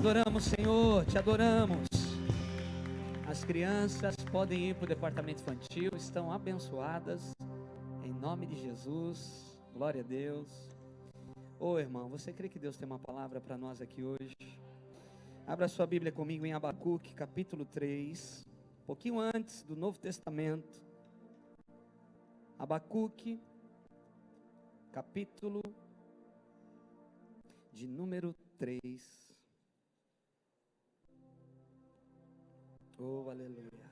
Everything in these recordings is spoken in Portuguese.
adoramos, Senhor, te adoramos. As crianças podem ir para o departamento infantil, estão abençoadas, em nome de Jesus, glória a Deus. Ô irmão, você crê que Deus tem uma palavra para nós aqui hoje? Abra sua Bíblia comigo em Abacuque, capítulo 3, um pouquinho antes do Novo Testamento. Abacuque, capítulo de número 3. Oh, aleluia.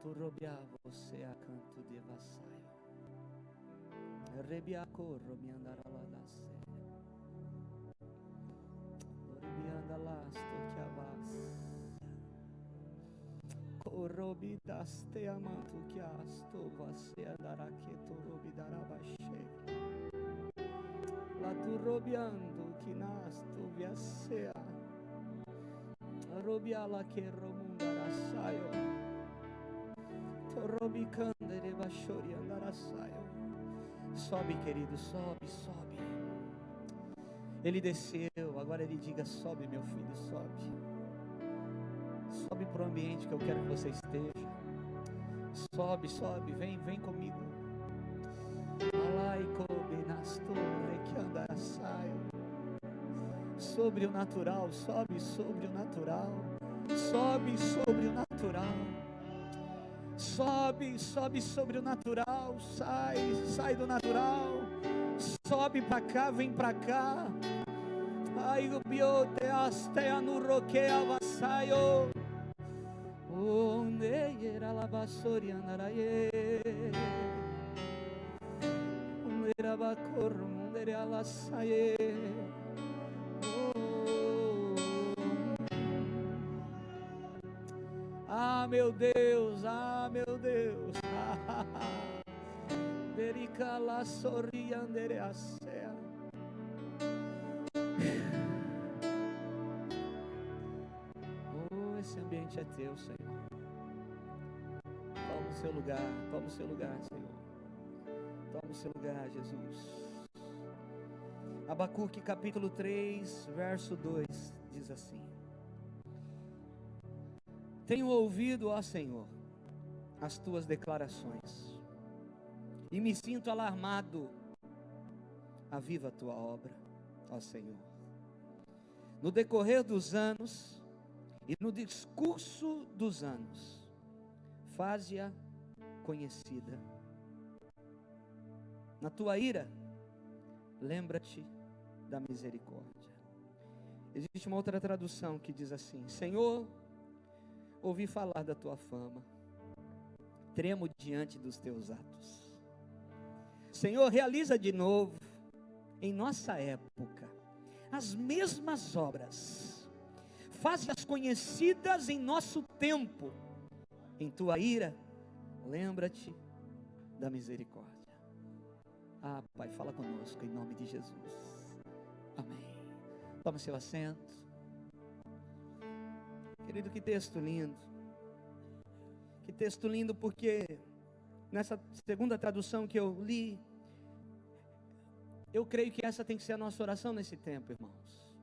Tu robia você a canto de vassaio. Rebia corro mi andara lá da sé. Rebia lá sto que avas. Corrobi daste amanto que asto você andará que tu robi darabashe. Lá tu robiando que nasto viasea. Robia la que romundara saio. Sobe, querido, sobe, sobe. Ele desceu, agora ele diga: sobe, meu filho, sobe. Sobe para o ambiente que eu quero que você esteja. Sobe, sobe, vem comigo. Sobre o natural, sobe sobre o natural. Sobe sobre o natural. Sobe sobre o natural, sai do natural, sobe para cá, vem para cá. Ai, o biote astea no roquea vassaio. Onde era la basori andaraye. Onde era bacor, onde era la saie. Ah, meu Deus, Verica la sorriandere a sea. Oh, esse ambiente é teu, Senhor. Toma o seu lugar, Senhor. Toma o seu lugar, Jesus. Abacuque capítulo 3, verso 2, diz assim: tenho ouvido, ó Senhor, as tuas declarações, e me sinto alarmado. Aviva a tua obra, ó Senhor. No decorrer dos anos e no discurso dos anos, faze-a conhecida. Na tua ira, lembra-te da misericórdia. Existe uma outra tradução que diz assim: Senhor, ouvi falar da tua fama, tremo diante dos teus atos. Senhor, realiza de novo em nossa época as mesmas obras, faz-as conhecidas em nosso tempo. Em tua ira, lembra-te da misericórdia. Ah, Pai, fala conosco em nome de Jesus. Amém. Toma seu assento. Querido, que texto lindo. Que texto lindo, porque nessa segunda tradução que eu li, eu creio que essa tem que ser a nossa oração nesse tempo, irmãos.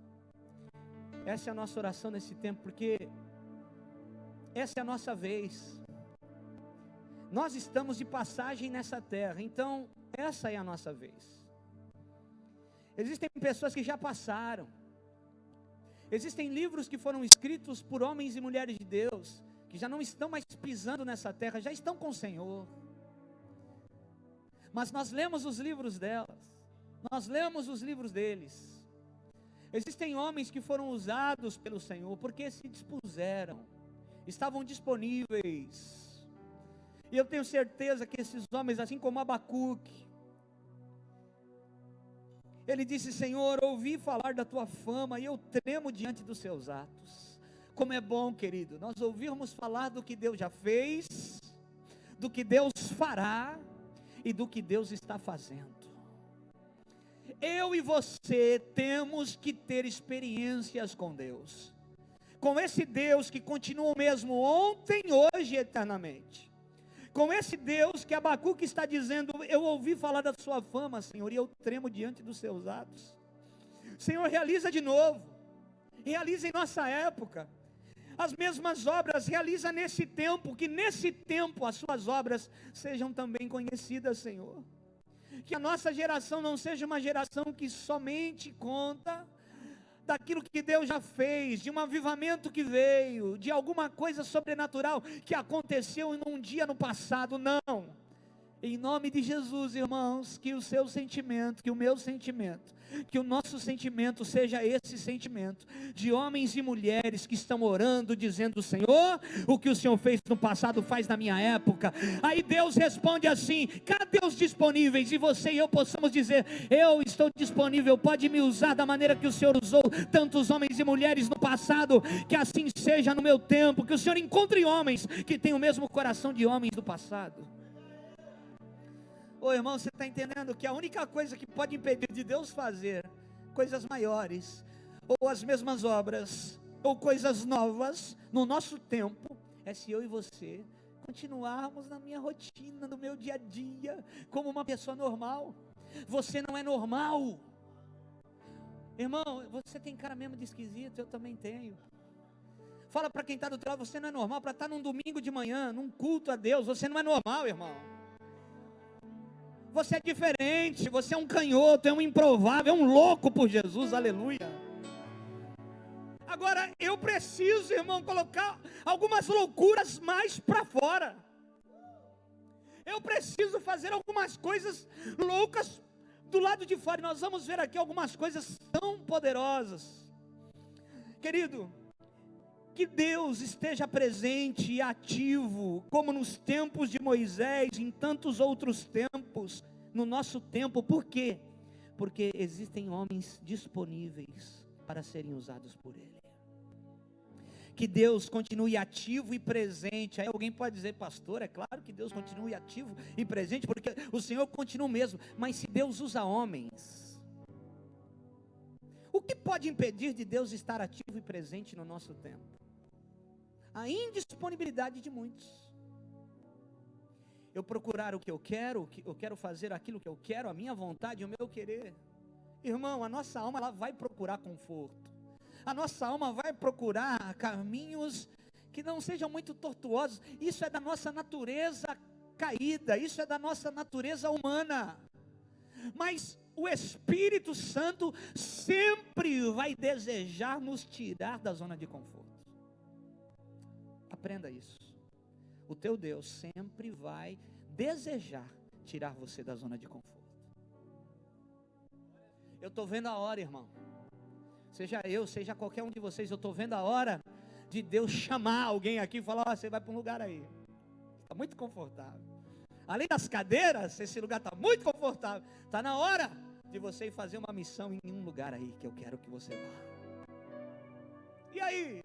Essa é a nossa oração nesse tempo, porque essa é a nossa vez. Nós estamos de passagem nessa terra, então essa é a nossa vez. Existem pessoas que já passaram. Existem livros que foram escritos por homens e mulheres de Deus, que já não estão mais pisando nessa terra, já estão com o Senhor. Mas nós lemos os livros delas, nós lemos os livros deles. Existem homens que foram usados pelo Senhor, porque se dispuseram, estavam disponíveis. E eu tenho certeza que esses homens, assim como Abacuque, ele disse: Senhor, ouvi falar da tua fama e eu tremo diante dos seus atos. Como é bom, querido, nós ouvirmos falar do que Deus já fez, do que Deus fará e do que Deus está fazendo. Eu e você temos que ter experiências com Deus, com esse Deus que continua o mesmo ontem, hoje e eternamente, com esse Deus que Abacuque está dizendo: eu ouvi falar da sua fama, Senhor, e eu tremo diante dos seus atos. Senhor, realiza de novo, realiza em nossa época as mesmas obras, realiza nesse tempo, que nesse tempo as suas obras sejam também conhecidas, Senhor. Que a nossa geração não seja uma geração que somente conta daquilo que Deus já fez, de um avivamento que veio, de alguma coisa sobrenatural que aconteceu em um dia no passado. Não, em nome de Jesus, irmãos, que o seu sentimento, que o meu sentimento, que o nosso sentimento seja esse sentimento de homens e mulheres que estão orando, dizendo: Senhor, o que o Senhor fez no passado, faz na minha época. Aí Deus responde assim: cadê os disponíveis? E você e eu possamos dizer: eu estou disponível, pode me usar da maneira que o Senhor usou tantos homens e mulheres no passado. Que assim seja no meu tempo, que o Senhor encontre homens que têm o mesmo coração de homens do passado. Ô irmão, você está entendendo que a única coisa que pode impedir de Deus fazer coisas maiores, ou as mesmas obras, ou coisas novas no nosso tempo, é se eu e você continuarmos na minha rotina, no meu dia a dia, como uma pessoa normal. Você não é normal, irmão. Você tem cara mesmo de esquisito, eu também tenho. Fala para quem está do teu lado: você não é normal para estar num domingo de manhã, num culto a Deus. Você não é normal, irmão. Você é diferente, você é um canhoto, é um improvável, é um louco por Jesus, aleluia. Agora, eu preciso, irmão, colocar algumas loucuras mais para fora. Eu preciso fazer algumas coisas loucas do lado de fora. E nós vamos ver aqui algumas coisas tão poderosas. Querido, que Deus esteja presente e ativo, como nos tempos de Moisés, em tantos outros tempos, no nosso tempo. Por quê? Porque existem homens disponíveis para serem usados por Ele. Que Deus continue ativo e presente. Aí alguém pode dizer: pastor, é claro que Deus continue ativo e presente, porque o Senhor continua o mesmo. Mas se Deus usa homens, o que pode impedir de Deus estar ativo e presente no nosso tempo? A indisponibilidade de muitos. Eu procurar o que eu quero fazer aquilo que eu quero, a minha vontade, o meu querer. Irmão, a nossa alma, ela vai procurar conforto. A nossa alma vai procurar caminhos que não sejam muito tortuosos. Isso é da nossa natureza caída, isso é da nossa natureza humana. Mas o Espírito Santo sempre vai desejar nos tirar da zona de conforto. Aprenda isso. O teu Deus sempre vai desejar tirar você da zona de conforto. Eu estou vendo a hora, irmão. Seja eu, seja qualquer um de vocês, eu estou vendo a hora de Deus chamar alguém aqui e falar: você vai para um lugar aí. Está muito confortável. Além das cadeiras, esse lugar está muito confortável. Está na hora de você ir fazer uma missão em um lugar aí que eu quero que você vá. E aí?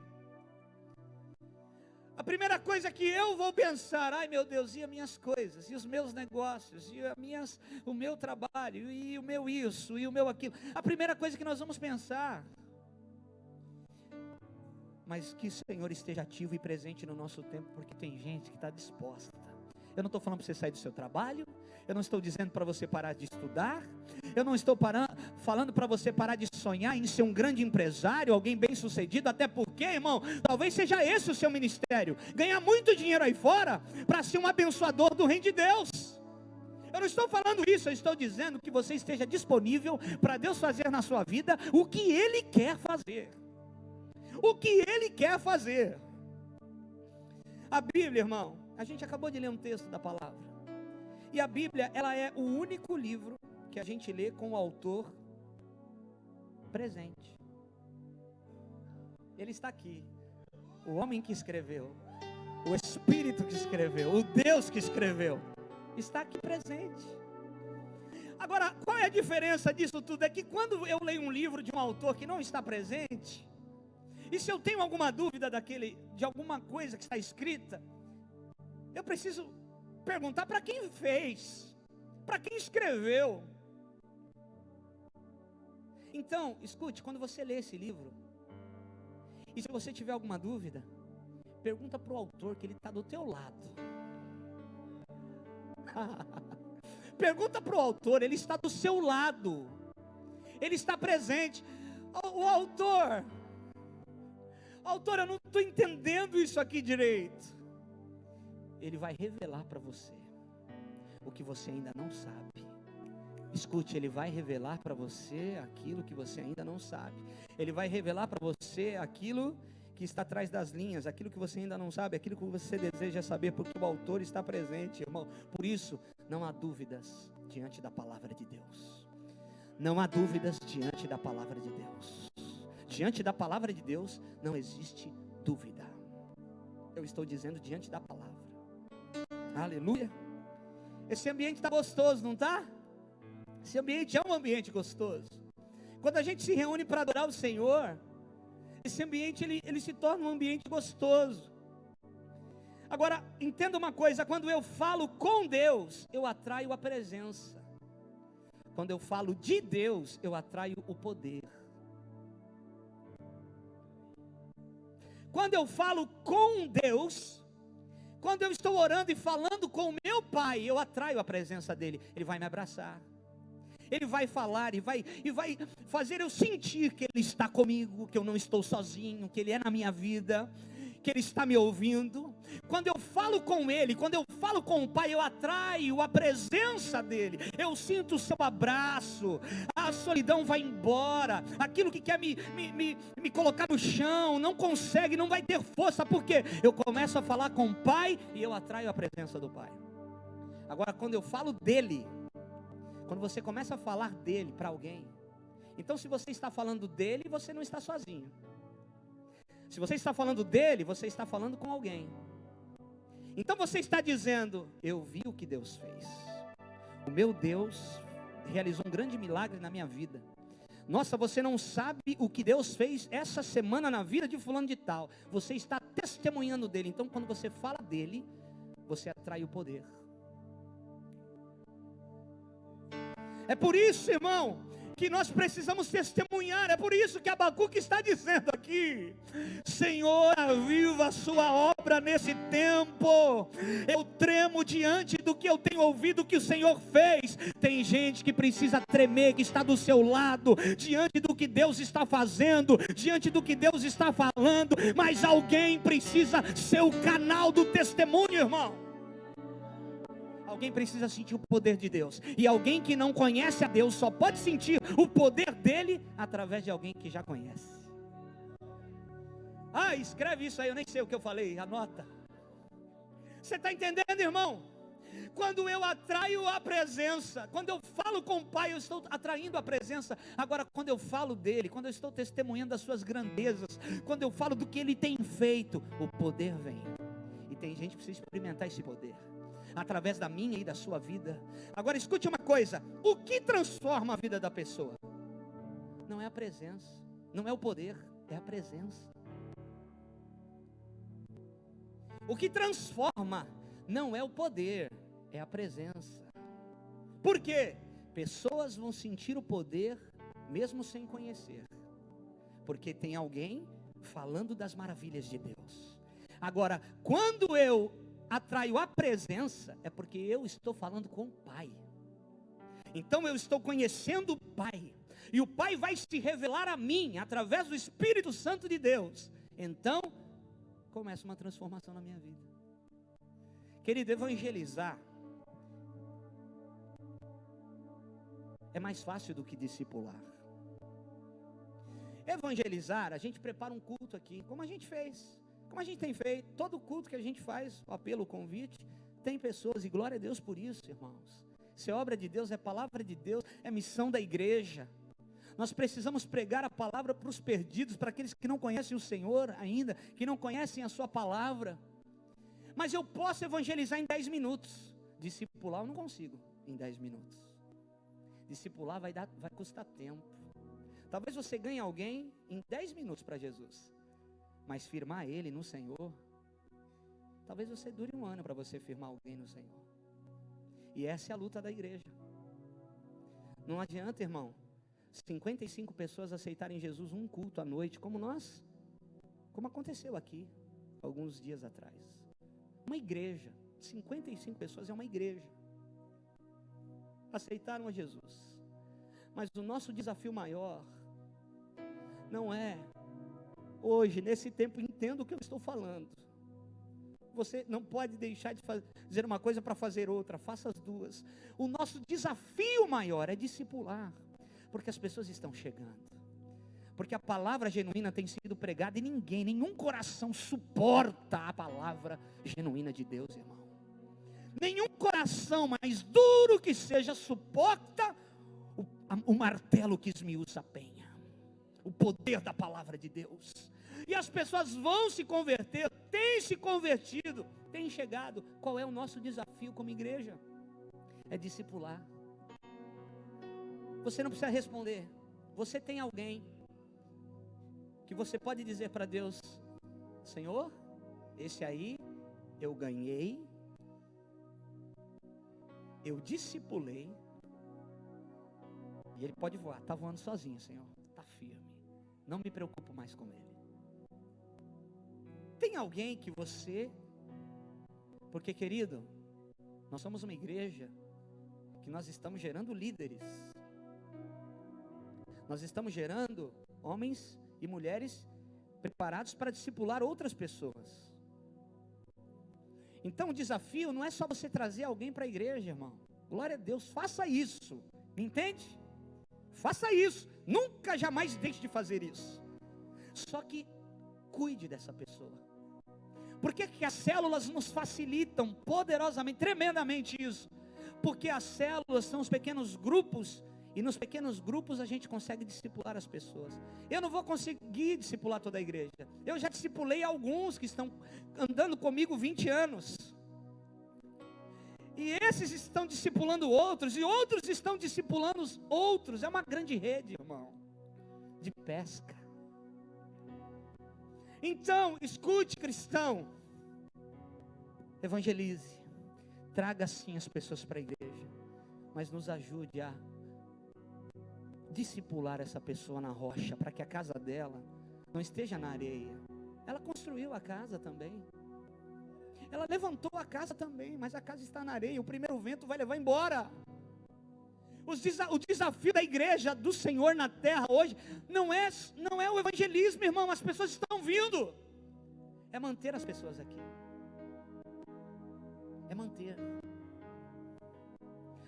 A primeira coisa que eu vou pensar: ai meu Deus, e as minhas coisas, e os meus negócios, e o meu trabalho, e o meu isso, e o meu aquilo. A primeira coisa que nós vamos pensar. Mas que o Senhor esteja ativo e presente no nosso tempo, porque tem gente que está disposta. Eu não estou falando para você sair do seu trabalho, eu não estou dizendo para você parar de estudar, eu não estou falando para você parar de sonhar em ser um grande empresário, alguém bem sucedido, até porque, irmão, talvez seja esse o seu ministério, ganhar muito dinheiro aí fora, para ser um abençoador do reino de Deus. Eu não estou falando isso, eu estou dizendo que você esteja disponível para Deus fazer na sua vida o que Ele quer fazer. O que Ele quer fazer. A Bíblia, irmão, a gente acabou de ler um texto da palavra. E a Bíblia, ela é o único livro que a gente lê com o autor presente. Ele está aqui. O homem que escreveu, o Espírito que escreveu, o Deus que escreveu, está aqui presente. Agora, qual é a diferença disso tudo? É que quando eu leio um livro de um autor que não está presente, E se eu tenho alguma dúvida de alguma coisa que está escrita, eu preciso perguntar para quem fez, para quem escreveu. Então, escute, quando você lê esse livro, e se você tiver alguma dúvida, pergunta para o autor, que ele está do teu lado. Pergunta para o autor, ele está do seu lado, ele está presente. O autor, eu não estou entendendo isso aqui direito. Ele vai revelar para você o que você ainda não sabe. Escute, ele vai revelar para você aquilo que você ainda não sabe. Ele vai revelar para você aquilo que está atrás das linhas, aquilo que você ainda não sabe, aquilo que você deseja saber, porque o autor está presente, irmão. Por isso, não há dúvidas diante da palavra de Deus. Não há dúvidas diante da palavra de Deus. Diante da palavra de Deus não existe dúvida. Eu estou dizendo diante da palavra. Aleluia. Esse ambiente está gostoso, não está? Esse ambiente é um ambiente gostoso. Quando a gente se reúne para adorar o Senhor, esse ambiente ele se torna um ambiente gostoso. Agora, entenda uma coisa: quando eu falo com Deus, eu atraio a presença. Quando eu falo de Deus, eu atraio o poder. Quando eu falo com Deus, quando eu estou orando e falando com o meu Pai, eu atraio a presença dEle. Ele vai me abraçar, Ele vai falar e vai fazer eu sentir que Ele está comigo, que eu não estou sozinho, que Ele é na minha vida, que Ele está me ouvindo. Quando eu falo com Ele, quando eu falo com o Pai, eu atraio a presença dEle. Eu sinto o seu abraço, a solidão vai embora, aquilo que quer me colocar no chão, não consegue, não vai ter força, porque eu começo a falar com o Pai e eu atraio a presença do Pai. Agora, quando eu falo dEle, quando você começa a falar dele para alguém, então se você está falando dele, você não está sozinho. Se você está falando dele, você está falando com alguém. Então você está dizendo: eu vi o que Deus fez. O meu Deus realizou um grande milagre na minha vida. Nossa, você não sabe o que Deus fez essa semana na vida de fulano de tal. Você está testemunhando dele. Então quando você fala dele, você atrai o poder. É por isso, irmão, que nós precisamos testemunhar. É por isso que Abacuque está dizendo aqui: Senhor, aviva a sua obra nesse tempo. Eu tremo diante do que eu tenho ouvido que o Senhor fez. Tem gente que precisa tremer, que está do seu lado, diante do que Deus está fazendo, diante do que Deus está falando. Mas alguém precisa ser o canal do testemunho, irmão. Alguém precisa sentir o poder de Deus. E alguém que não conhece a Deus só pode sentir o poder dele através de alguém que já conhece. Escreve isso aí, eu nem sei o que eu falei, anota. Você está entendendo, irmão? Quando eu atraio a presença, quando eu falo com o Pai, eu estou atraindo a presença. Agora, quando eu falo dele, quando eu estou testemunhando as suas grandezas, quando eu falo do que ele tem feito, o poder vem. E tem gente que precisa experimentar esse poder através da minha e da sua vida. Agora escute uma coisa: o que transforma a vida da pessoa? Não é a presença, não é o poder, é a presença. O que transforma não é o poder, é a presença. Por quê? Pessoas vão sentir o poder mesmo sem conhecer, porque tem alguém falando das maravilhas de Deus. Agora, quando eu atraio a presença, é porque eu estou falando com o Pai. Então eu estou conhecendo o Pai, e o Pai vai se revelar a mim através do Espírito Santo de Deus. Então começa uma transformação na minha vida. Querido, evangelizar é mais fácil do que discipular. Evangelizar, a gente prepara um culto aqui, como a gente fez, como a gente tem feito. Todo culto que a gente faz, o apelo, o convite, tem pessoas, e glória a Deus por isso, irmãos. Isso é obra de Deus, é palavra de Deus, é missão da igreja. Nós precisamos pregar a palavra para os perdidos, para aqueles que não conhecem o Senhor ainda, que não conhecem a sua palavra. Mas eu posso evangelizar em 10 minutos. Discipular eu não consigo em 10 minutos. Discipular vai custar tempo. Talvez você ganhe alguém em 10 minutos para Jesus, Mas firmar ele no Senhor, talvez você dure um ano para você firmar alguém no Senhor. E essa é a luta da igreja. Não adianta, irmão, 55 pessoas aceitarem Jesus um culto à noite, como aconteceu aqui, alguns dias atrás. Uma igreja, 55 pessoas é uma igreja. Aceitaram a Jesus. Mas o nosso desafio maior não é, hoje, nesse tempo, entenda o que eu estou falando. Você não pode deixar de dizer uma coisa para fazer outra, faça as duas. O nosso desafio maior é discipular, porque as pessoas estão chegando. Porque a palavra genuína tem sido pregada e nenhum coração suporta a palavra genuína de Deus, irmão. Nenhum coração, mais duro que seja, suporta o martelo que esmiuça a penha. O poder da palavra de Deus. E as pessoas vão se converter, têm se convertido, têm chegado. Qual é o nosso desafio como igreja? É discipular. Você não precisa responder. Você tem alguém que você pode dizer para Deus: Senhor, esse aí eu ganhei, eu discipulei, e ele pode voar. Está voando sozinho, Senhor, está firme, não me preocupo mais com ele. Tem alguém que você, porque querido, nós somos uma igreja que nós estamos gerando líderes, nós estamos gerando homens e mulheres preparados para discipular outras pessoas. Então o desafio não é só você trazer alguém para a igreja, irmão. Glória a Deus, faça isso, me entende? Faça isso, nunca jamais deixe de fazer isso. Só que cuide dessa pessoa. Por que as células nos facilitam poderosamente, tremendamente isso? Porque as células são os pequenos grupos, e nos pequenos grupos a gente consegue discipular as pessoas. Eu não vou conseguir discipular toda a igreja. Eu já discipulei alguns que estão andando comigo 20 anos. E esses estão discipulando outros, e outros estão discipulando os outros. É uma grande rede, irmão, de pesca. Então, escute, cristão, evangelize, traga sim as pessoas para a igreja, mas nos ajude a discipular essa pessoa na rocha, para que a casa dela não esteja na areia. Ela construiu a casa também, ela levantou a casa também, mas a casa está na areia, o primeiro vento vai levar embora. O desafio da igreja do Senhor na terra hoje não é o evangelismo, irmão. As pessoas estão vindo, é manter as pessoas aqui, é manter.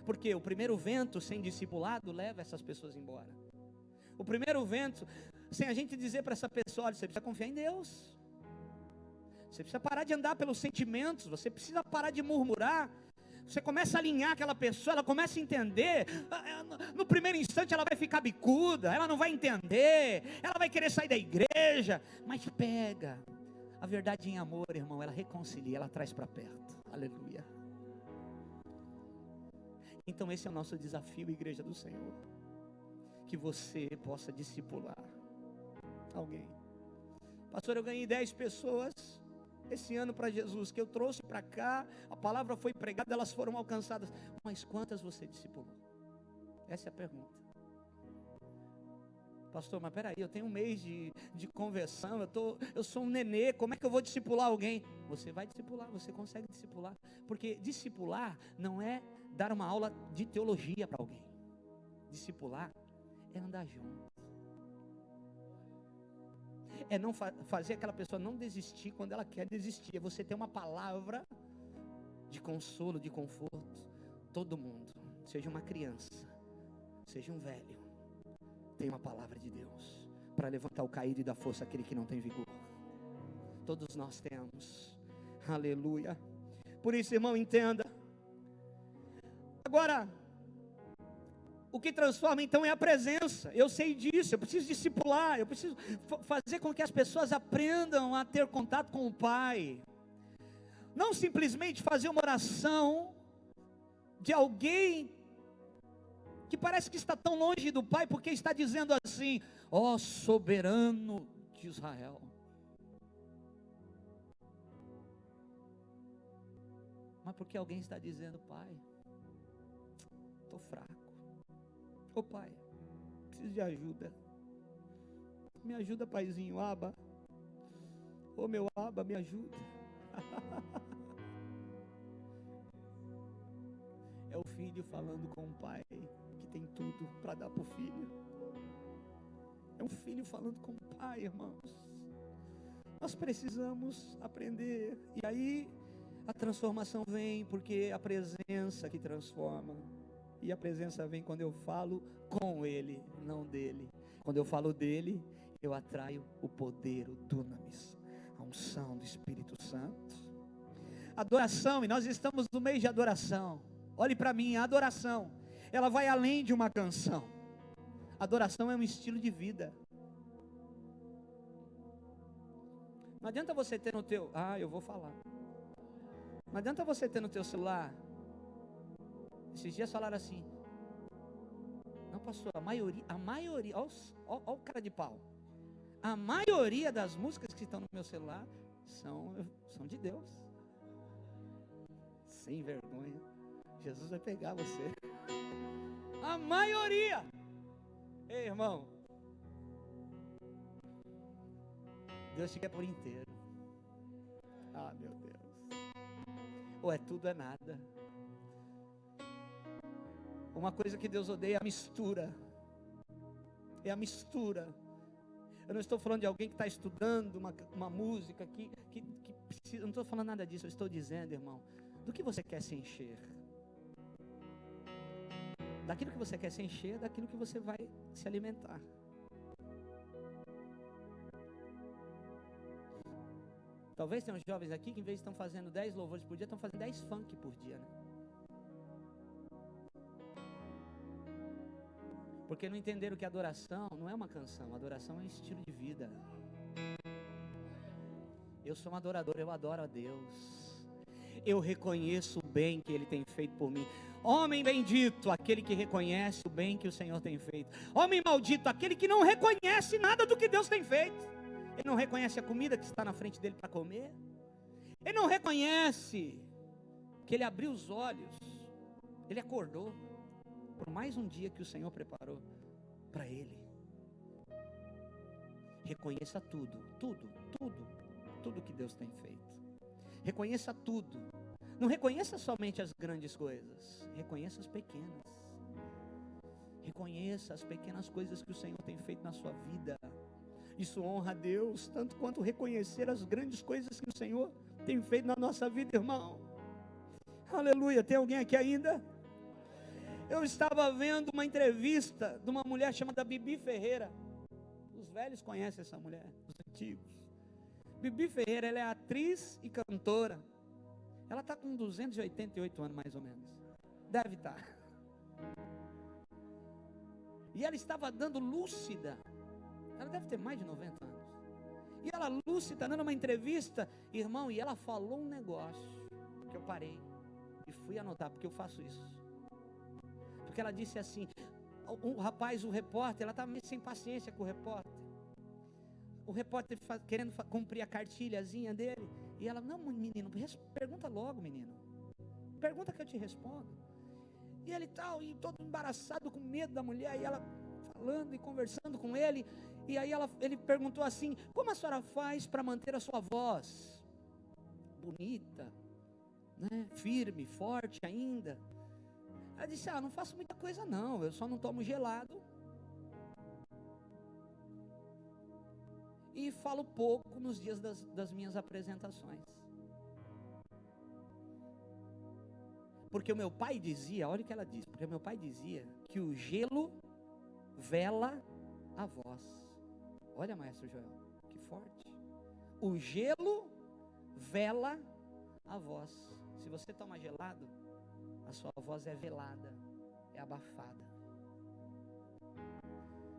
Porque o primeiro vento sem discipulado leva essas pessoas embora. O primeiro vento, sem a gente dizer para essa pessoa: olha, você precisa confiar em Deus, você precisa parar de andar pelos sentimentos, você precisa parar de murmurar. Você começa a alinhar aquela pessoa, ela começa a entender. No primeiro instante ela vai ficar bicuda, ela não vai entender, ela vai querer sair da igreja, mas pega a verdade em amor, irmão, ela reconcilia, ela traz para perto. Aleluia. Então esse é o nosso desafio, igreja do Senhor, que você possa discipular alguém. Pastor, eu ganhei 10 pessoas esse ano para Jesus, que eu trouxe para cá, a palavra foi pregada, elas foram alcançadas, mas quantas você discipulou? Essa é a pergunta. Pastor, mas peraí, eu tenho um mês de conversão, eu sou um nenê, como é que eu vou discipular alguém? Você vai discipular, você consegue discipular, porque discipular não é dar uma aula de teologia para alguém. Discipular é andar junto, é não fazer aquela pessoa não desistir quando ela quer desistir, é você ter uma palavra de consolo, de conforto. Todo mundo, seja uma criança, seja um velho, tem uma palavra de Deus para levantar o caído e dar força àquele que não tem vigor. Todos nós temos, aleluia. Por isso, irmão, entenda. Agora, o que transforma então é a presença. Eu sei disso, eu preciso discipular, eu preciso fazer com que as pessoas aprendam a ter contato com o Pai. Não simplesmente fazer uma oração de alguém que parece que está tão longe do Pai, porque está dizendo assim: ó soberano de Israel. mas porque alguém está dizendo: pai, estou fraco. Ô pai, preciso de ajuda. Me ajuda, paizinho, Aba. Ô meu Aba, me ajuda. É o filho falando com o pai que tem tudo para dar para o filho. É um filho falando com o pai, irmãos. Nós precisamos aprender. E aí a transformação vem, porque a presença que transforma. E a presença vem quando eu falo com ele, não dele. Quando eu falo dele, eu atraio o poder, o dunamis, a unção do Espírito Santo. Adoração, e nós estamos no mês de adoração. Olhe para mim, a adoração, ela vai além de uma canção. Adoração é um estilo de vida. Não adianta você ter no teu... eu vou falar. Não adianta você ter no teu celular. Esses dias falaram assim: não, pastor, a maioria, olha o cara de pau. A maioria das músicas que estão no meu celular são de Deus. Sem vergonha. Jesus vai pegar você. A maioria. Ei, irmão, Deus te quer por inteiro. Meu Deus. Ou é tudo ou é nada. Uma coisa que Deus odeia é a mistura. É a mistura. Eu não estou falando de alguém que está estudando uma música que precisa. Eu não estou falando nada disso. Eu estou dizendo, irmão, do que você quer se encher. Daquilo que você quer se encher, daquilo que você vai se alimentar. Talvez tenham jovens aqui que, em vez de estão fazendo 10 louvores por dia, estão fazendo 10 funk por dia, né? Porque não entenderam que adoração não é uma canção, adoração é um estilo de vida. Eu sou um adorador, eu adoro a Deus. Eu reconheço o bem que Ele tem feito por mim. Homem bendito, aquele que reconhece o bem que o Senhor tem feito. Homem maldito, aquele que não reconhece nada do que Deus tem feito. Ele não reconhece a comida que está na frente dele para comer. Ele não reconhece que ele abriu os olhos. Ele acordou por mais um dia que o Senhor preparou para ele. Reconheça tudo que Deus tem feito. Reconheça tudo. Não reconheça somente as grandes coisas, reconheça as pequenas. Reconheça as pequenas coisas que o Senhor tem feito na sua vida. Isso honra a Deus, tanto quanto reconhecer as grandes coisas que o Senhor tem feito na nossa vida, irmão. Aleluia, tem alguém aqui ainda? Eu estava vendo uma entrevista de uma mulher chamada Bibi Ferreira. Os velhos conhecem essa mulher, os antigos. Bibi Ferreira, ela é atriz e cantora. Ela está com 288 anos mais ou menos. Deve estar. E ela estava dando lúcida. Ela deve ter mais de 90 anos. E ela lúcida, dando uma entrevista, irmão, e ela falou um negócio que eu parei e fui anotar, porque eu faço isso. Porque ela disse assim, o repórter, ela estava meio sem paciência com o repórter. O repórter querendo cumprir a cartilhazinha dele. E ela, não, menino, pergunta logo, menino. Pergunta que eu te respondo. E ele tal, e todo embaraçado, com medo da mulher. E ela falando e conversando com ele. E aí ele perguntou assim, como a senhora faz para manter a sua voz bonita, né? Firme, forte ainda? Ela disse, não faço muita coisa não, eu só não tomo gelado. E falo pouco nos dias das minhas apresentações. Porque o meu pai dizia, olha o que ela disse, porque o meu pai dizia que o gelo vela a voz. Olha, maestro Joel, que forte. O gelo vela a voz. Se você toma gelado, a sua voz é velada, é abafada.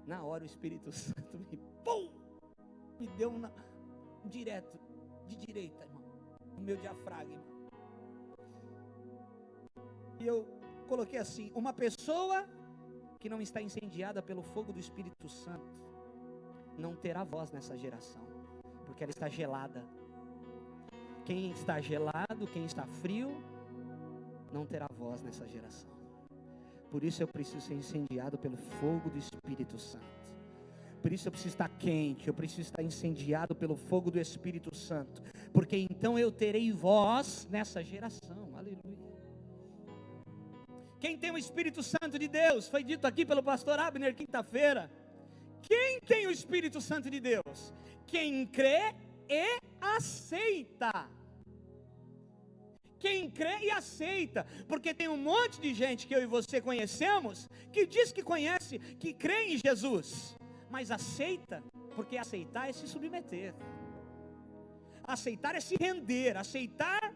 Na hora o Espírito Santo me deu direto, de direita, irmão, no meu diafragma. E eu coloquei assim, uma pessoa que não está incendiada pelo fogo do Espírito Santo, não terá voz nessa geração, porque ela está gelada. Quem está gelado, quem está frio, não terá voz nessa geração. Por isso eu preciso ser incendiado pelo fogo do Espírito Santo. Por isso eu preciso estar quente, eu preciso estar incendiado pelo fogo do Espírito Santo. Porque então eu terei voz nessa geração. Aleluia. Quem tem o Espírito Santo de Deus? Foi dito aqui pelo pastor Abner quinta-feira. Quem tem o Espírito Santo de Deus? Quem crê e aceita. Quem crê e aceita, porque tem um monte de gente que eu e você conhecemos, que diz que conhece, que crê em Jesus, mas aceita, porque aceitar é se submeter, aceitar é se render, aceitar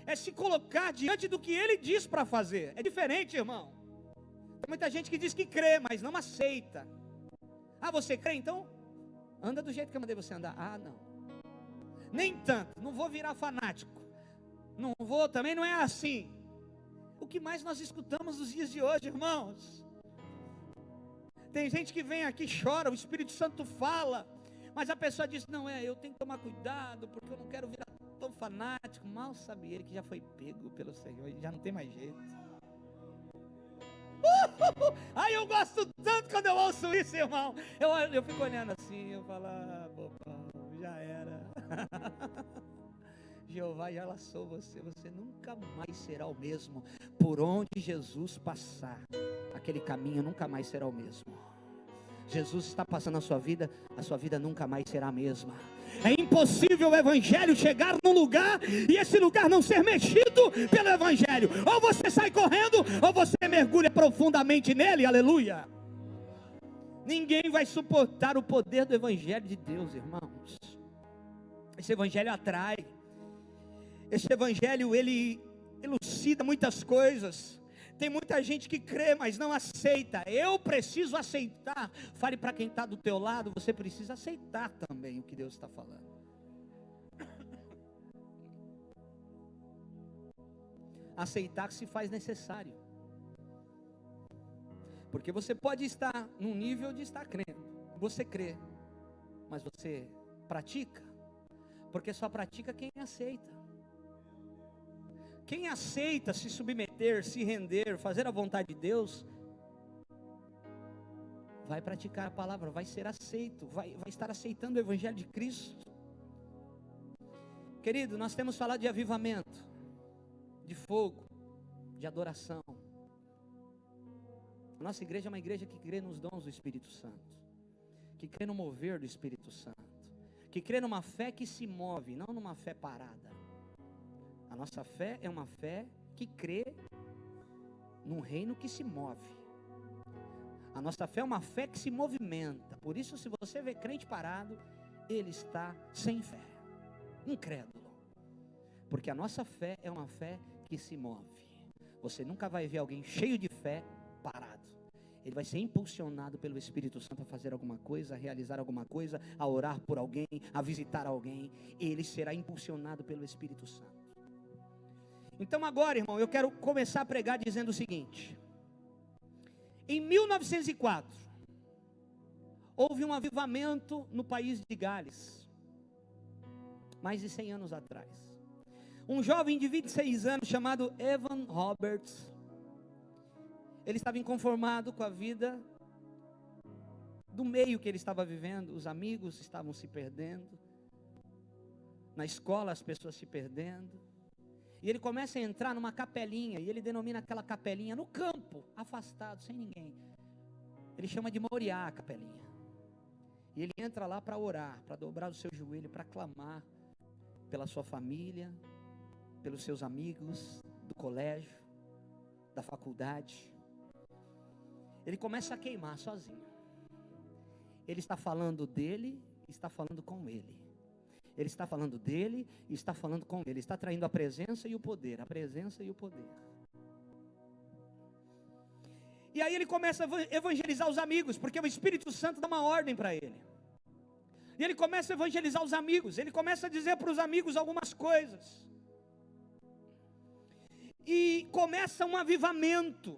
é se colocar diante do que Ele diz para fazer. É diferente, irmão. Tem muita gente que diz que crê, mas não aceita. Ah, você crê? Então anda do jeito que eu mandei você andar. Ah, não, nem tanto, não vou virar fanático. Não vou, também não é assim. O que mais nós escutamos nos dias de hoje, irmãos? Tem gente que vem aqui e chora, o Espírito Santo fala, mas a pessoa diz, não, eu tenho que tomar cuidado, porque eu não quero virar tão fanático. Mal sabe ele que já foi pego pelo Senhor e já não tem mais jeito. Ai, eu gosto tanto quando eu ouço isso, irmão. Eu fico olhando assim, eu falo, bobão, já era. Jeová já laçou você, você nunca mais será o mesmo. Por onde Jesus passar, aquele caminho nunca mais será o mesmo. Jesus está passando a sua vida nunca mais será a mesma. É impossível o Evangelho chegar num lugar e esse lugar não ser mexido pelo Evangelho. Ou você sai correndo, ou você mergulha profundamente nele, aleluia. Ninguém vai suportar o poder do Evangelho de Deus, irmãos. Esse Evangelho atrai. Esse Evangelho, ele elucida muitas coisas. Tem muita gente que crê, mas não aceita. Eu preciso aceitar. Fale para quem está do teu lado, você precisa aceitar também o que Deus está falando. Aceitar que se faz necessário. Porque você pode estar num nível de estar crendo. Você crê, mas você pratica. Porque só pratica quem aceita. Quem aceita se submeter, se render, fazer a vontade de Deus, vai praticar a palavra, vai ser aceito, vai estar aceitando o Evangelho de Cristo. Querido, nós temos falado de avivamento, de fogo, de adoração. A nossa igreja é uma igreja que crê nos dons do Espírito Santo, que crê no mover do Espírito Santo, que crê numa fé que se move, não numa fé parada. A nossa fé é uma fé que crê num reino que se move. A nossa fé é uma fé que se movimenta. Por isso, se você vê crente parado, ele está sem fé, incrédulo. Porque a nossa fé é uma fé que se move. Você nunca vai ver alguém cheio de fé parado. Ele vai ser impulsionado pelo Espírito Santo a fazer alguma coisa, a realizar alguma coisa, a orar por alguém, a visitar alguém. Ele será impulsionado pelo Espírito Santo. Então agora, irmão, eu quero começar a pregar dizendo o seguinte. Em 1904, houve um avivamento no país de Gales, mais de 100 anos atrás. Um jovem de 26 anos chamado Evan Roberts, ele estava inconformado com a vida do meio que ele estava vivendo. Os amigos estavam se perdendo, na escola as pessoas se perdendo. E ele começa a entrar numa capelinha, e ele denomina aquela capelinha no campo, afastado, sem ninguém. Ele chama de Moriá a capelinha. E ele entra lá para orar, para dobrar o seu joelho, para clamar pela sua família, pelos seus amigos do colégio, da faculdade. Ele começa a queimar sozinho. Ele está falando dele, está falando com ele. Ele está falando dele e está falando com ele. Ele está traindo a presença e o poder. A presença e o poder. E aí ele começa a evangelizar os amigos, porque o Espírito Santo dá uma ordem para ele. E ele começa a evangelizar os amigos. Ele começa a dizer para os amigos algumas coisas. E começa um avivamento.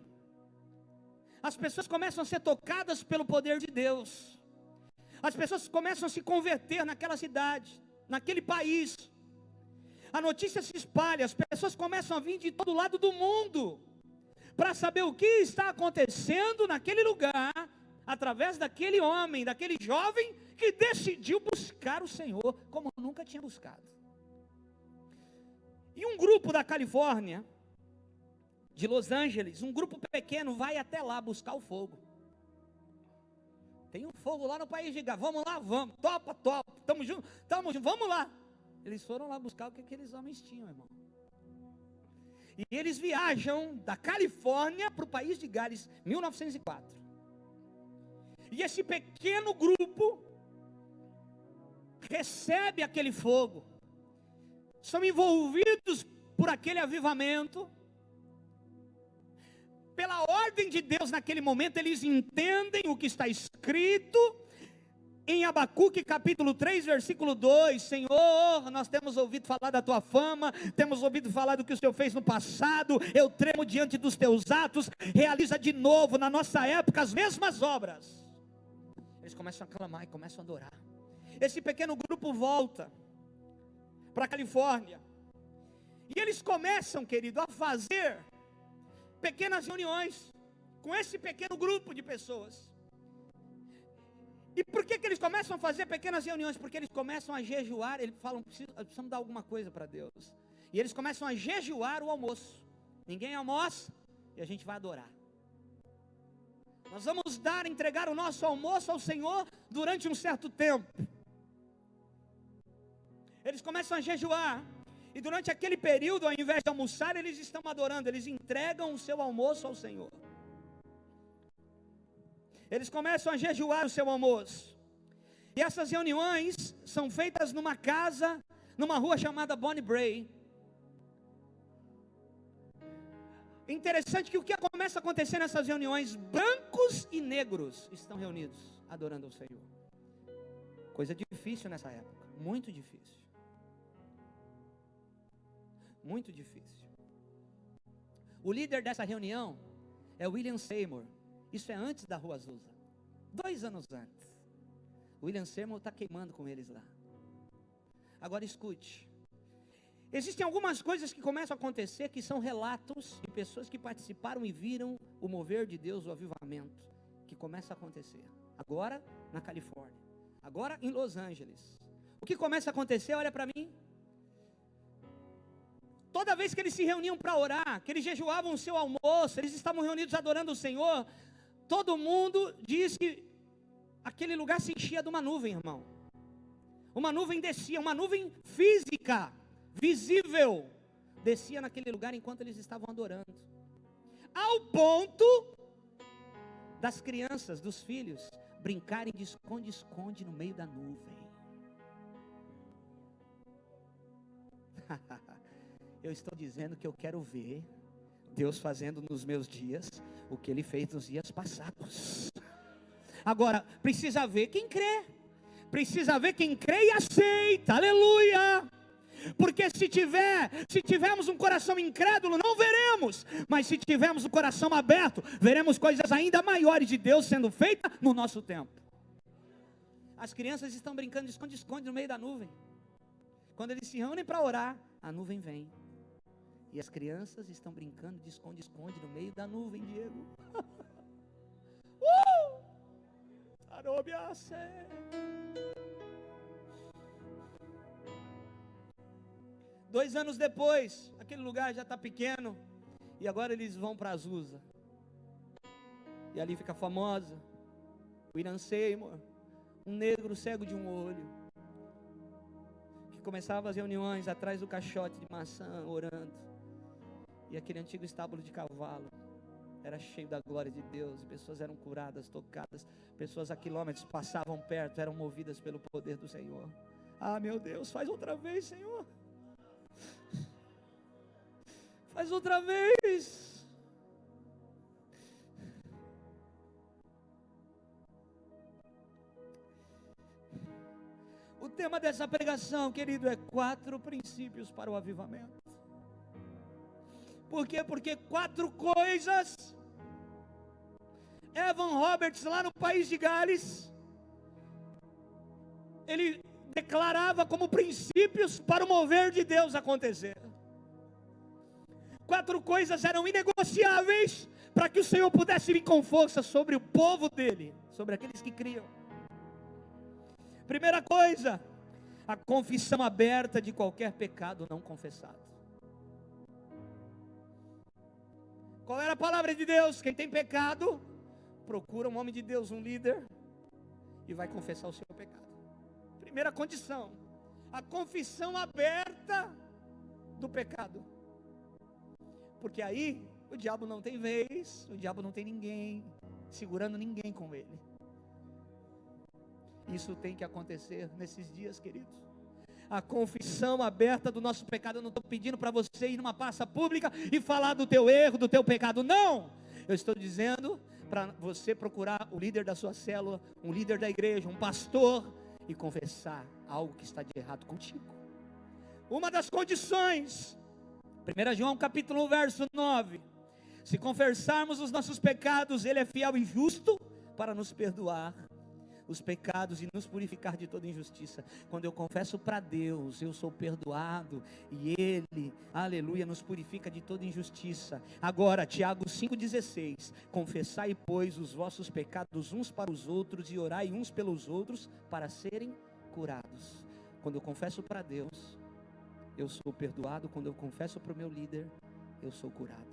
As pessoas começam a ser tocadas pelo poder de Deus. As pessoas começam a se converter naquela cidade, naquele país. a notícia se espalha, as pessoas começam a vir de todo lado do mundo, para saber o que está acontecendo naquele lugar, através daquele homem, daquele jovem, que decidiu buscar o Senhor, como nunca tinha buscado. E um grupo da Califórnia, de Los Angeles, um grupo pequeno, vai até lá buscar o fogo. Tem um fogo lá no país de Gales, vamos lá, vamos, topa, estamos juntos, vamos lá. Eles foram lá buscar o que aqueles homens tinham, irmão. E eles viajam da Califórnia para o país de Gales, 1904. E esse pequeno grupo recebe aquele fogo, são envolvidos por aquele avivamento. Pela ordem de Deus naquele momento, eles entendem o que está escrito em Abacuque capítulo 3, versículo 2, Senhor, nós temos ouvido falar da tua fama, temos ouvido falar do que o Senhor fez no passado, eu tremo diante dos teus atos, realiza de novo na nossa época as mesmas obras. Eles começam a clamar e começam a adorar. Esse pequeno grupo volta para a Califórnia, e eles começam, querido, a fazer pequenas reuniões, com esse pequeno grupo de pessoas. E por que eles começam a fazer pequenas reuniões? Porque eles começam a jejuar, eles falam, precisamos dar alguma coisa para Deus. E eles começam a jejuar o almoço. Ninguém almoça e a gente vai adorar. Nós vamos entregar o nosso almoço ao Senhor durante um certo tempo. Eles começam a jejuar. E durante aquele período, ao invés de almoçar, eles estão adorando. Eles entregam o seu almoço ao Senhor. Eles começam a jejuar o seu almoço. E essas reuniões são feitas numa casa, numa rua chamada Bonnie Bray. Interessante que o que começa a acontecer nessas reuniões, brancos e negros estão reunidos, adorando ao Senhor. Coisa difícil nessa época, muito difícil. Muito difícil. O líder dessa reunião é William Seymour. Isso é antes da Rua Azusa, 2 anos antes. William Seymour está queimando com eles lá. Agora escute. Existem algumas coisas que começam a acontecer, que são relatos de pessoas que participaram e viram o mover de Deus, o avivamento, que começa a acontecer. Agora na Califórnia, agora em Los Angeles. O que começa a acontecer, olha para mim. Toda vez que eles se reuniam para orar, que eles jejuavam o seu almoço, eles estavam reunidos adorando o Senhor, todo mundo diz que aquele lugar se enchia de uma nuvem, irmão. Uma nuvem descia, uma nuvem física, visível, descia naquele lugar enquanto eles estavam adorando. Ao ponto das crianças, dos filhos, brincarem de esconde-esconde no meio da nuvem. Eu estou dizendo que eu quero ver Deus fazendo nos meus dias o que Ele fez nos dias passados. Agora, precisa ver quem crê. Precisa ver quem crê e aceita. Aleluia! Porque se tivermos um coração incrédulo, não veremos. Mas se tivermos o coração aberto, veremos coisas ainda maiores de Deus sendo feitas no nosso tempo. As crianças estão brincando de esconde-esconde no meio da nuvem. Quando eles se reúnem para orar, a nuvem vem. E as crianças estão brincando de esconde-esconde no meio da nuvem, Diego. 2 anos depois, aquele lugar já está pequeno. E agora eles vão para Azusa. E ali fica famosa William Seymour, um negro cego de um olho, que começava as reuniões atrás do caixote de maçã, orando. E aquele antigo estábulo de cavalo era cheio da glória de Deus. E pessoas eram curadas, tocadas. Pessoas a quilômetros passavam perto, eram movidas pelo poder do Senhor. Ah, meu Deus, faz outra vez, Senhor. Faz outra vez. O tema dessa pregação, querido, é 4 princípios para o avivamento. Por quê? Porque 4 coisas Evan Roberts, lá no país de Gales, ele declarava como princípios para o mover de Deus acontecer. 4 coisas eram inegociáveis para que o Senhor pudesse vir com força sobre o povo dele, sobre aqueles que criam. Primeira coisa, a confissão aberta de qualquer pecado não confessado. Qual era a palavra de Deus? Quem tem pecado, procura um homem de Deus, um líder, e vai confessar o seu pecado. Primeira condição, a confissão aberta do pecado. Porque aí o diabo não tem vez, o diabo não tem ninguém segurando ninguém com ele. Isso tem que acontecer nesses dias, queridos. A confissão aberta do nosso pecado. Eu não estou pedindo para você ir numa praça pública e falar do teu erro, do teu pecado, não. Eu estou dizendo para você procurar o líder da sua célula, um líder da igreja, um pastor, e confessar algo que está de errado contigo. Uma das condições, 1 João capítulo 1, verso 9, se confessarmos os nossos pecados, Ele é fiel e justo para nos perdoar os pecados e nos purificar de toda injustiça. Quando eu confesso para Deus, eu sou perdoado, e Ele, aleluia, nos purifica de toda injustiça. Agora, Tiago 5,16, confessai, pois, os vossos pecados uns para os outros, e orai uns pelos outros, para serem curados. Quando eu confesso para Deus, eu sou perdoado. Quando eu confesso para o meu líder, eu sou curado.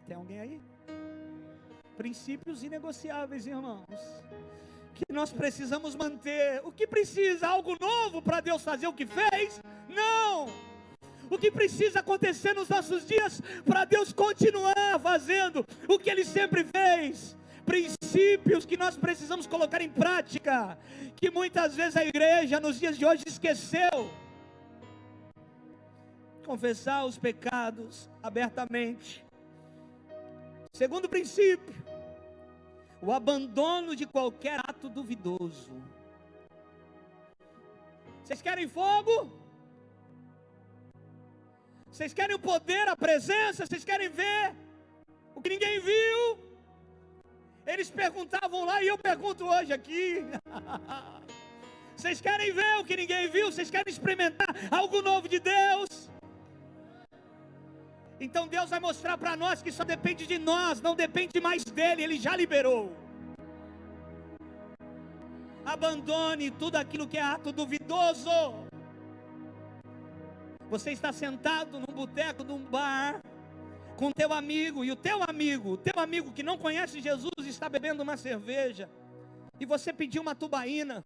Tem alguém aí? Princípios inegociáveis, irmãos, que nós precisamos manter. O que precisa? Algo novo para Deus fazer o que fez? Não! O que precisa acontecer nos nossos dias para Deus continuar fazendo o que Ele sempre fez? Princípios que nós precisamos colocar em prática, que muitas vezes a igreja nos dias de hoje esqueceu. Confessar os pecados abertamente. Segundo princípio, o abandono de qualquer ato duvidoso. Vocês querem fogo? Vocês querem o poder, a presença? Vocês querem ver o que ninguém viu? Eles perguntavam lá e eu pergunto hoje aqui. Vocês querem ver o que ninguém viu? Vocês querem experimentar algo novo de Deus? Então Deus vai mostrar para nós que só depende de nós, não depende mais dele, Ele já liberou. Abandone tudo aquilo que é ato duvidoso. Você está sentado num boteco, num bar, com teu amigo, e o teu amigo que não conhece Jesus está bebendo uma cerveja, e você pediu uma tubaína.